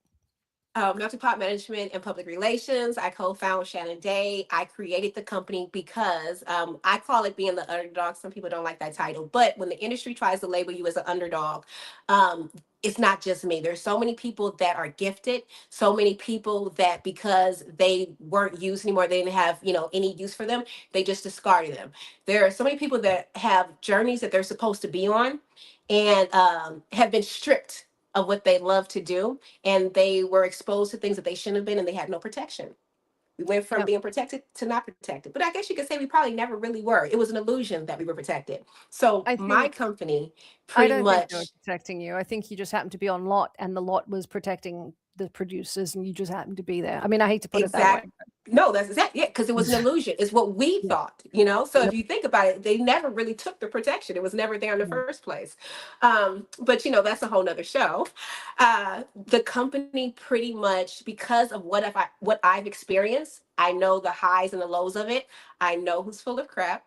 Melting Pot Management and Public Relations. I co-found with Shannon Day. I created the company because I call it being the underdog. Some people don't like that title, but when the industry tries to label you as an underdog, it's not just me. There's so many people that are gifted, so many people that, because they weren't used anymore, they didn't have, any use for them, they just discarded them. There are so many people that have journeys that they're supposed to be on, and have been stripped of what they love to do, and they were exposed to things that they shouldn't have been, and they had no protection. We went from being protected to not protected. But I guess you could say we probably never really were. It was an illusion that we were protected. So my company pretty much... think they were protecting you. I think you just happened to be on lot, and the lot was protecting the producers, and you just happened to be there. I mean, I hate to put it that way. No, that's exactly it, because it was an illusion. It's what we thought, So if you think about it, they never really took the protection. It was never there in the first place. But that's a whole nother show. The company pretty much, because of what I've experienced, I know the highs and the lows of it. I know who's full of crap.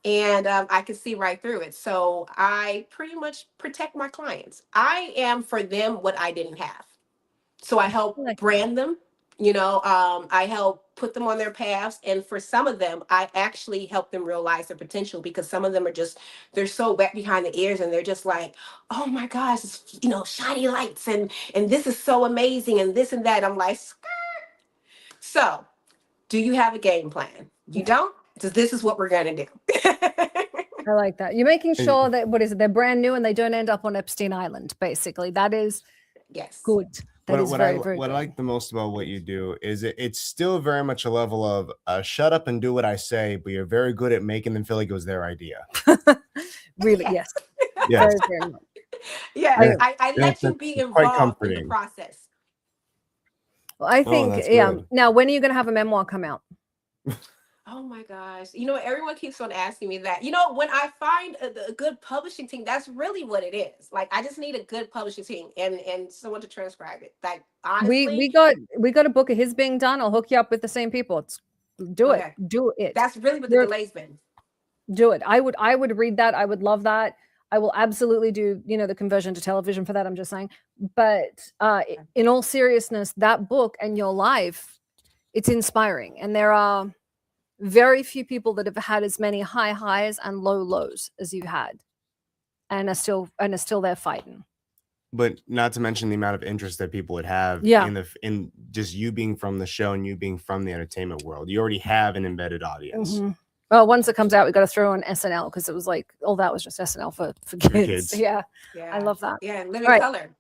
And I can see right through it. So I pretty much protect my clients. I am for them what I didn't have. So I help brand them, I help put them on their paths. And for some of them, I actually help them realize their potential, because some of them are they're so wet behind the ears, and they're just like, oh my gosh, it's, shiny lights, and this is so amazing, and this and that. I'm like, skirt. So do you have a game plan? You don't? So this is what we're going to do. I like that. You're making sure that, they're brand new, and they don't end up on Epstein Island, basically. That is good. What I like the most about what you do is it's still very much a level of shut up and do what I say, but you're very good at making them feel like it was their idea. Really? Yes. Yes. Very, very much. Yeah. I let you be involved in the process. Well, I think, Now, when are you going to have a memoir come out? Oh my gosh. You know, everyone keeps on asking me that. You know, when I find a good publishing team, that's really what it is. Like, I just need a good publishing team and someone to transcribe it. Like, honestly. We got a book of his being done. I'll hook you up with the same people. Do it. That's really what the delay's been. Do it. I would read that. I would love that. I will absolutely do, the conversion to television for that. I'm just saying. But in all seriousness, that book and your life, it's inspiring. And there are very few people that have had as many high highs and low lows as you've had, and are still there fighting. But not to mention the amount of interest that people would have in just you being from the show and you being from the entertainment world. You already have an embedded audience. Mm-hmm. Well, once it comes out, we got to throw on SNL because it was like, that was just SNL for kids. Yeah, I love that. Yeah, and living color.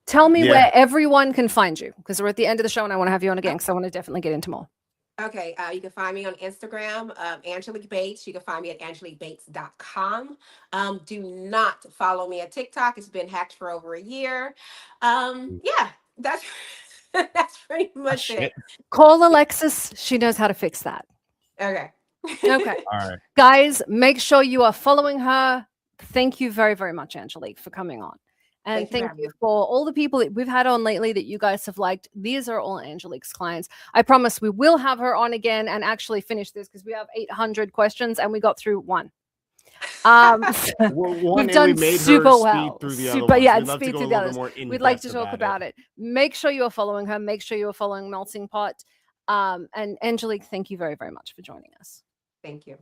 Tell me where everyone can find you, because we're at the end of the show and I want to have you on again because I want to definitely get into more. Okay, you can find me on Instagram, Angelique Bates. You can find me at angeliquebates.com. Do not follow me at TikTok. It's been hacked for over a year. Yeah, that's pretty much it. Call Alexis. She knows how to fix that. Okay. All right. Guys, make sure you are following her. Thank you very, very much, Angelique, for coming on. And thank you for all the people that we've had on lately that you guys have liked. These are all Angelique's clients. I promise we will have her on again and actually finish this because we have 800 questions and we got through one. We've done super well. Speed through the others. We'd like to talk about it. Make sure you are following her. Make sure you are following Melting Pot. And Angelique, thank you very, very much for joining us. Thank you.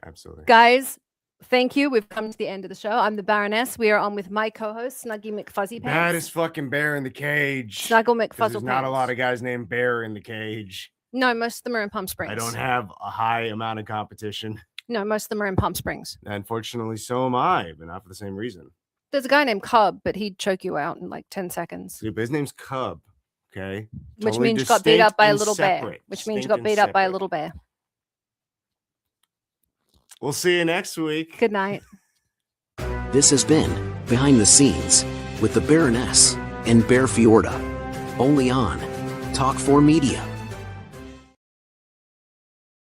Absolutely. Guys, thank you. We've come to the end of the show. I'm the Baroness. We are on with my co-host, Snuggie McFuzzy Pants. Baddest fucking bear in the cage. Snuggle McFuzzle There's not a lot of guys named Bear in the cage. No, most of them are in Palm Springs. I don't have a high amount of competition. No, most of them are in Palm Springs. Unfortunately, so am I, but not for the same reason. There's a guy named Cub, but he'd choke you out in like 10 seconds. Dude, but his name's Cub. Okay. Which means you got beat up by a little bear. Which means you got beat up by a little bear. We'll see you next week. Good night. This has been Behind the Scenes with the Baroness and Bear Fiorda. Only on Talk 4 Media.